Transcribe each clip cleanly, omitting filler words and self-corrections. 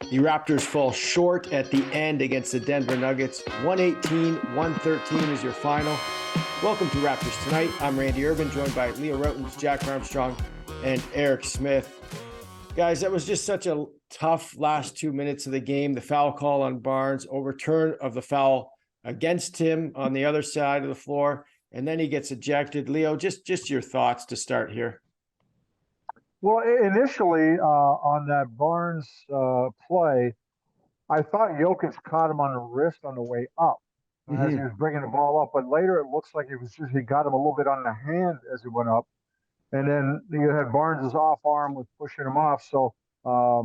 The Raptors fall short at the end against the Denver Nuggets. 118-113 is your final. Welcome to Raptors Tonight. I'm Randy Urban, joined by Leo Rautins, Jack Armstrong, and Eric Smith. Guys, that was just such a tough last 2 minutes of the game. The foul call on Barnes, overturn of the foul against him on the other side of the floor, and then he gets ejected. Leo, just your thoughts to start here. Well, initially on that Barnes play, I thought Jokic caught him on the wrist on the way up as he was bringing the ball up. But later it looks like he got him a little bit on the hand as he went up. And then you had Barnes' off arm was pushing him off. So, I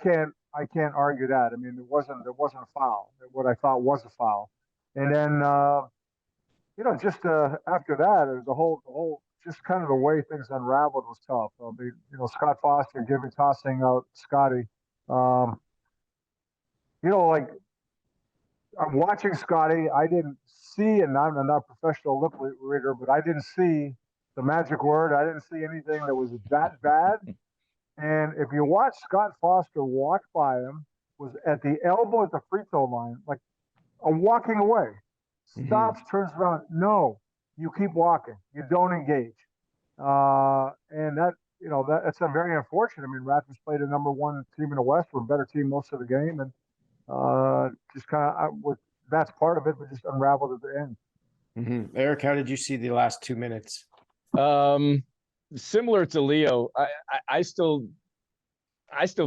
can't argue that. I mean, it wasn't a foul. What I thought was a foul. And then, just after that, it was the whole just kind of the way things unraveled was tough. Scott Foster tossing out Scotty. Like I'm watching Scotty. I didn't see, and I'm not a professional lip reader, but I didn't see the magic word. I didn't see anything that was that bad. And if you watch Scott Foster walk by him, was at the elbow at the free throw line, like walking away. Stops, turns around. No, you keep walking. You don't engage. And that's very unfortunate. I mean, Raptors played a number one team in the West. We're a better team most of the game, and just kind of that's part of it, but just unraveled at the end. Eric, how did you see the last 2 minutes? Similar to Leo, I still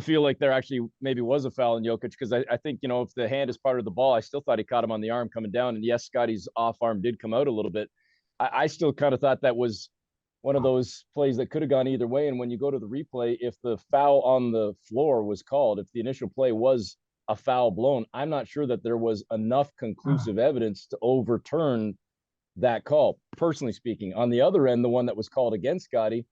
feel like there actually maybe was a foul in Jokic because I think, if the hand is part of the ball, I still thought he caught him on the arm coming down. And yes, Scotty's off arm did come out a little bit. I still kind of thought that was one of those plays that could have gone either way. And when you go to the replay, if the foul on the floor was called, if the initial play was a foul blown, I'm not sure that there was enough conclusive evidence to overturn that call, personally speaking. On the other end, the one that was called against Scotty,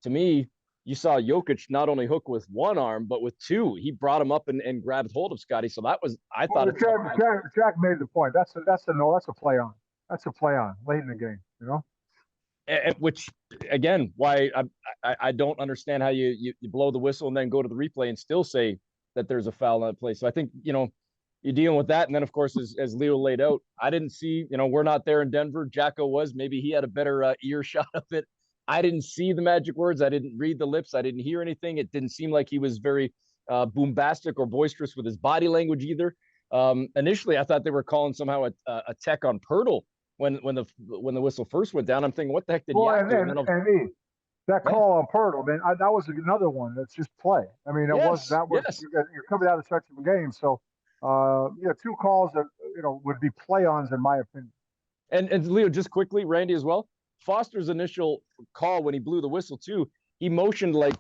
to me, you saw Jokic not only hook with one arm, but with two. He brought him up and grabbed hold of Scotty. So that was, I thought. Jack made the point. That's a play on. That's a play on late in the game, Which, again, why I don't understand how you blow the whistle and then go to the replay and still say that there's a foul on that play. So I think, you're dealing with that. And then, of course, as Leo laid out, I didn't see, we're not there in Denver. Jacko was. Maybe he had a better earshot of it. I didn't see the magic words. I didn't read the lips. I didn't hear anything. It didn't seem like he was very bombastic or boisterous with his body language either. Initially, I thought they were calling somehow a tech on Pirtle when the whistle first went down. I'm thinking, what the heck did he have to? That call on Pirtle, man, that was another one that's just play. I mean, you're coming out of such a game. So, two calls that, would be play-ons in my opinion. And Leo, just quickly, Randy as well. Foster's initial call when he blew the whistle too, he motioned like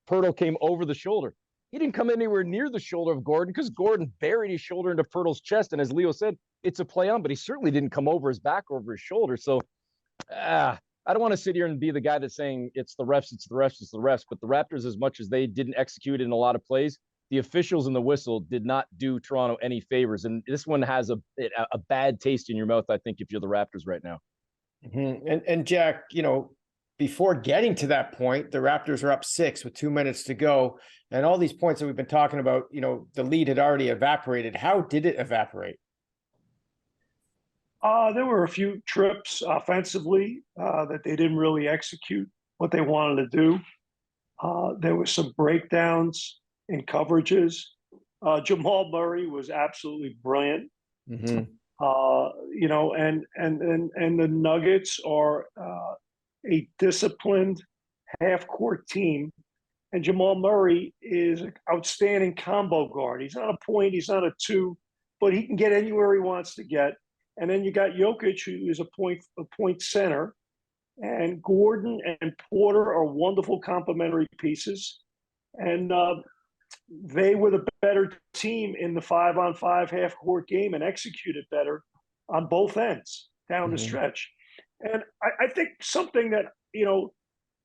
Pirtle came over the shoulder. He didn't come anywhere near the shoulder of Gordon because Gordon buried his shoulder into Pirtle's chest. And as Leo said, it's a play on, but he certainly didn't come over his back or over his shoulder. So I don't want to sit here and be the guy that's saying it's the refs, it's the refs, it's the refs. But the Raptors, as much as they didn't execute in a lot of plays, the officials in the whistle did not do Toronto any favors. And this one has a bad taste in your mouth, I think, if you're the Raptors right now. And Jack, before getting to that point, the Raptors are up 6 with 2 minutes to go. And all these points that we've been talking about, the lead had already evaporated. How did it evaporate? There were a few trips offensively that they didn't really execute what they wanted to do. There were some breakdowns in coverages. Jamal Murray was absolutely brilliant. And the Nuggets are a disciplined half-court team, and Jamal Murray is an outstanding combo guard. He's not a point, he's not a two, but he can get anywhere he wants to get. And then you got Jokic, who is a point center, and Gordon and Porter are wonderful complementary pieces. And they were the better team in the 5-on-5 half-court game and executed better on both ends down the stretch. And I think something that,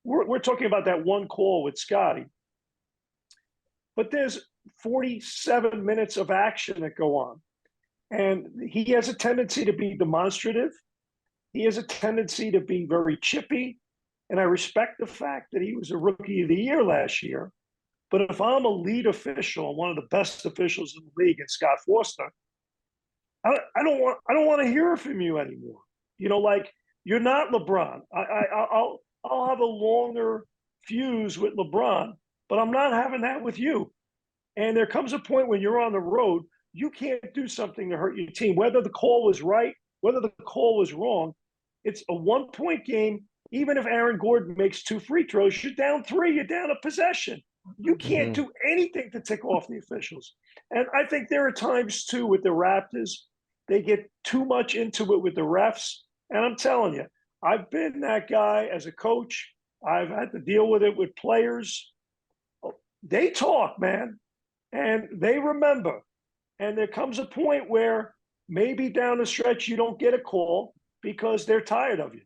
we're talking about that one call with Scotty, but there's 47 minutes of action that go on. And he has a tendency to be demonstrative. He has a tendency to be very chippy. And I respect the fact that he was a rookie of the year last year. But if I'm a lead official and one of the best officials in the league, and Scott Foster, I don't want to hear from you anymore. You know, like you're not LeBron. I'll have a longer fuse with LeBron, but I'm not having that with you. And there comes a point when you're on the road, you can't do something to hurt your team, whether the call was right, whether the call was wrong. It's a 1-point game. Even if Aaron Gordon makes 2 free throws, you're down 3, you're down a possession. You can't do anything to tick off the officials. And I think there are times, too, with the Raptors, they get too much into it with the refs. And I'm telling you, I've been that guy as a coach. I've had to deal with it with players. They talk, man, and they remember. And there comes a point where maybe down the stretch you don't get a call because they're tired of you.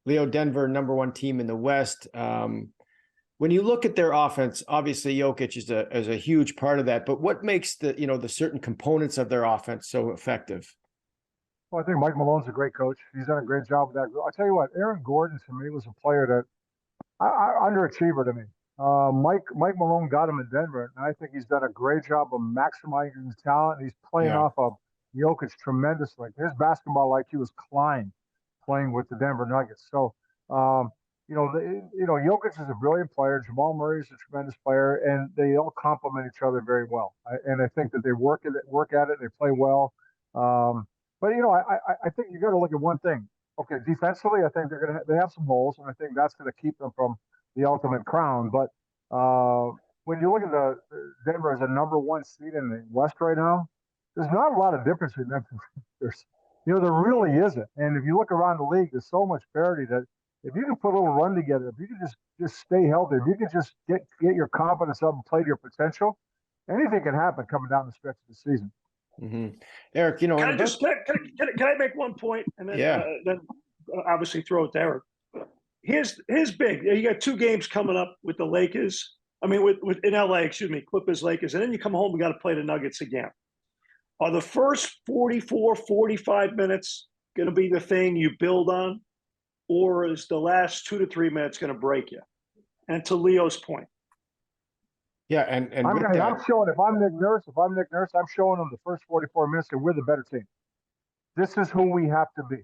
Leo, Denver, #1 team in the West. When you look at their offense, obviously Jokic is a huge part of that. But what makes the certain components of their offense so effective? Well, I think Mike Malone's a great coach. He's done a great job with that. I'll tell you what, Aaron Gordon to me was a player that underachiever to me. Mike Malone got him in Denver, and I think he's done a great job of maximizing his talent. He's playing off of Jokic tremendously. His basketball IQ was climbing playing with the Denver Nuggets. So, Jokic is a brilliant player. Jamal Murray is a tremendous player, and they all complement each other very well. And I think that they work at it. They play well. But I think you got to look at one thing. Okay, defensively, I think they have some holes, and I think that's going to keep them from the ultimate crown. But when you look at the Denver as a #1 seed in the West right now, there's not a lot of difference between them. There really isn't. And if you look around the league, there's so much parity that if you can put a little run together, if you can just stay healthy, if you can just get your confidence up and play to your potential, anything can happen coming down the stretch of the season. Eric, can I make one point and then obviously throw it to Eric? Here's big. You got 2 games coming up with the Lakers. I mean, with in LA, excuse me, Clippers, Lakers, and then you come home. We got to play the Nuggets again. Are the first 44, 45 minutes going to be the thing you build on, or is the last 2 to 3 minutes going to break you? And to Leo's point. Yeah, and I'm showing if I'm Nick Nurse, I'm showing them the first 44 minutes that we're the better team. This is who we have to be.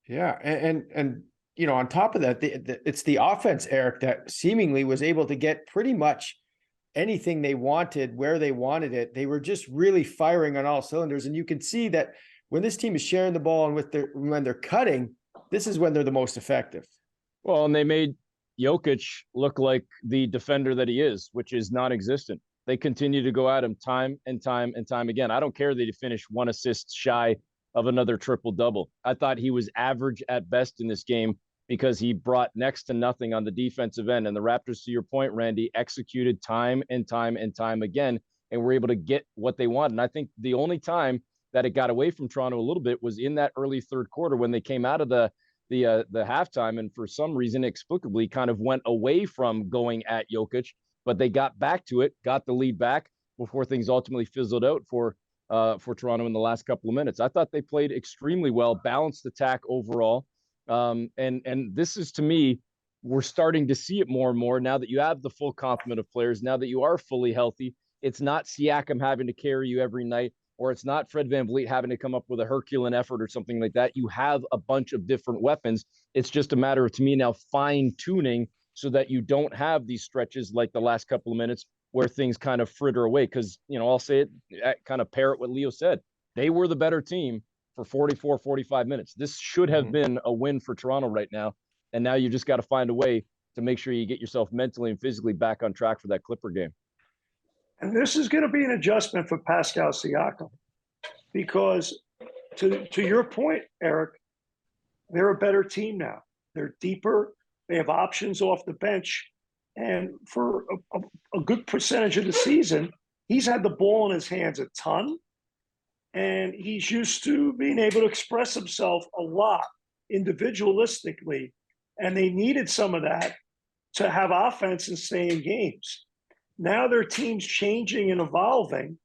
Yeah, and on top of that, it's the offense, Eric, that seemingly was able to get pretty much anything they wanted where they wanted it. They were just really firing on all cylinders, and you can see that when this team is sharing the ball and when they're cutting, this is when they're the most effective. Well, and they made Jokic look like the defender that he is, which is non-existent. They continue to go at him time and time and time again. I don't care that he finished 1 assist shy of another triple-double. I thought he was average at best in this game because he brought next to nothing on the defensive end. And the Raptors, to your point, Randy, executed time and time and time again, and were able to get what they wanted. And I think the only time that it got away from Toronto a little bit was in that early third quarter when they came out of the halftime, and for some reason inexplicably kind of went away from going at Jokic, but they got back to it, got the lead back before things ultimately fizzled out for Toronto in the last couple of minutes. I thought they played extremely well, balanced attack overall. And this is, to me, we're starting to see it more and more now that you have the full complement of players, now that you are fully healthy. It's not Siakam having to carry you every night, or it's not Fred VanVleet having to come up with a Herculean effort or something like that. You have a bunch of different weapons. It's just a matter of, to me now, fine-tuning so that you don't have these stretches like the last couple of minutes where things kind of fritter away. Because, I'll say it, kind of parrot what Leo said. They were the better team for 44, 45 minutes. This should have been a win for Toronto right now. And now you just got to find a way to make sure you get yourself mentally and physically back on track for that Clipper game. And this is going to be an adjustment for Pascal Siakam because to your point, Eric, they're a better team now. They're deeper. They have options off the bench. And for a good percentage of the season, he's had the ball in his hands a ton. And he's used to being able to express himself a lot individualistically. And they needed some of that to have offense and stay in games. Now their team's changing and evolving.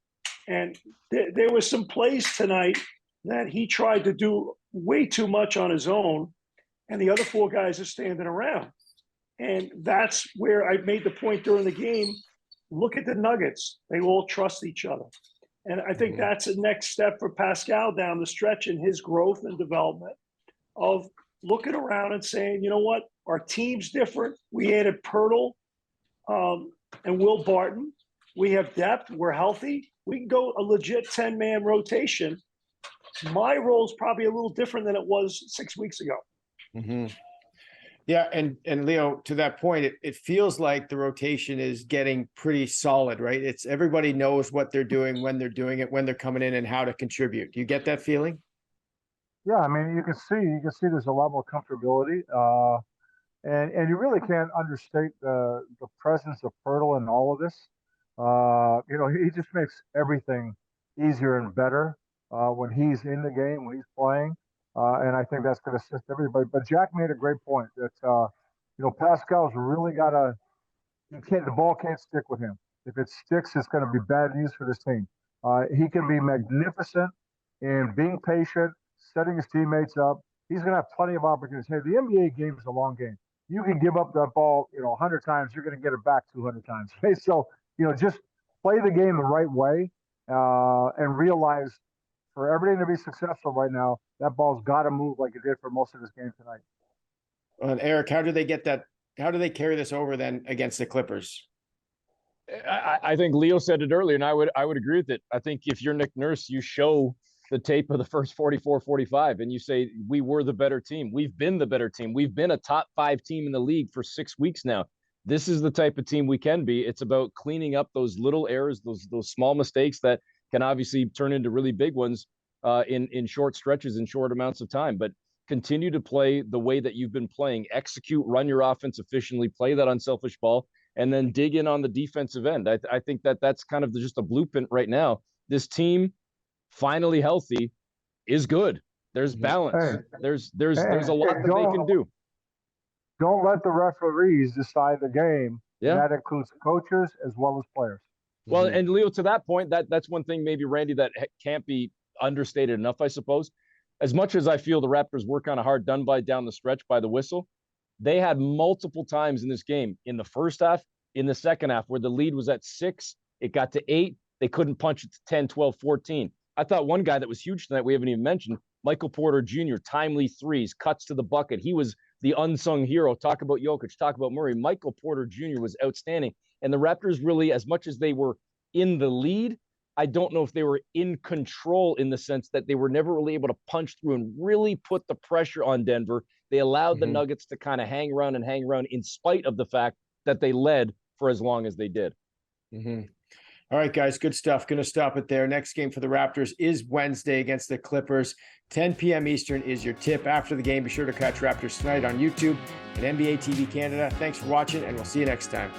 And there was some plays tonight that he tried to do way too much on his own. And the other 4 guys are standing around. And that's where I made the point during the game. Look at the Nuggets. They all trust each other. And I think that's the next step for Pascal down the stretch in his growth and development of looking around and saying, you know what, our team's different. We added Pirtle and Will Barton. We have depth. We're healthy. We can go a legit 10-man rotation. My role is probably a little different than it was 6 weeks ago. Mm-hmm. Yeah, and Leo, to that point, it feels like the rotation is getting pretty solid, right? It's everybody knows what they're doing, when they're doing it, when they're coming in, and how to contribute. Do you get that feeling? Yeah, I mean, you can see there's a lot more comfortability, and you really can't understate the presence of Pirtle in all of this. He just makes everything easier and better when he's in the game, when he's playing. And I think that's going to assist everybody. But Jack made a great point that, Pascal's really got to, the ball can't stick with him. If it sticks, it's going to be bad news for this team. He can be magnificent in being patient, setting his teammates up. He's going to have plenty of opportunities. Hey, the NBA game is a long game. You can give up that ball, 100 times, you're going to get it back 200 times. Okay? So, just play the game the right way and realize for everything to be successful right now, that ball's got to move like it did for most of this game tonight. And Eric, how do they get that? How do they carry this over then against the Clippers? I think Leo said it earlier, and I would agree with it. I think if you're Nick Nurse, you show the tape of the first 44, 45, and you say, we were the better team. We've been the better team. We've been a top 5 team in the league for 6 weeks now. This is the type of team we can be. It's about cleaning up those little errors, those small mistakes that can obviously turn into really big ones in short stretches, in short amounts of time. But continue to play the way that you've been playing, execute, run your offense efficiently, play that unselfish ball, and then dig in on the defensive end. I think that's kind of just a blueprint right now. This team, finally healthy, is good. There's balance. Hey, there's a lot that they can do. Don't let the referees decide the game. Yeah. And that includes coaches as well as players. Well, and Leo, to that point, that's one thing maybe, Randy, that can't be understated enough, I suppose. As much as I feel the Raptors were kind of hard done by down the stretch by the whistle, they had multiple times in this game, in the first half, in the second half, where the lead was at 6, it got to 8, they couldn't punch it to 10, 12, 14. I thought one guy that was huge tonight, we haven't even mentioned, Michael Porter Jr., timely threes, cuts to the bucket. He was the unsung hero. Talk about Jokic, talk about Murray. Michael Porter Jr. was outstanding. And the Raptors really, as much as they were in the lead, I don't know if they were in control, in the sense that they were never really able to punch through and really put the pressure on Denver. They allowed the Nuggets to kind of hang around in spite of the fact that they led for as long as they did. All right, guys, good stuff. Going to stop it there. Next game for the Raptors is Wednesday against the Clippers. 10 p.m. Eastern is your tip. After the game, be sure to catch Raptors Tonight on YouTube and NBA TV Canada. Thanks for watching, and we'll see you next time.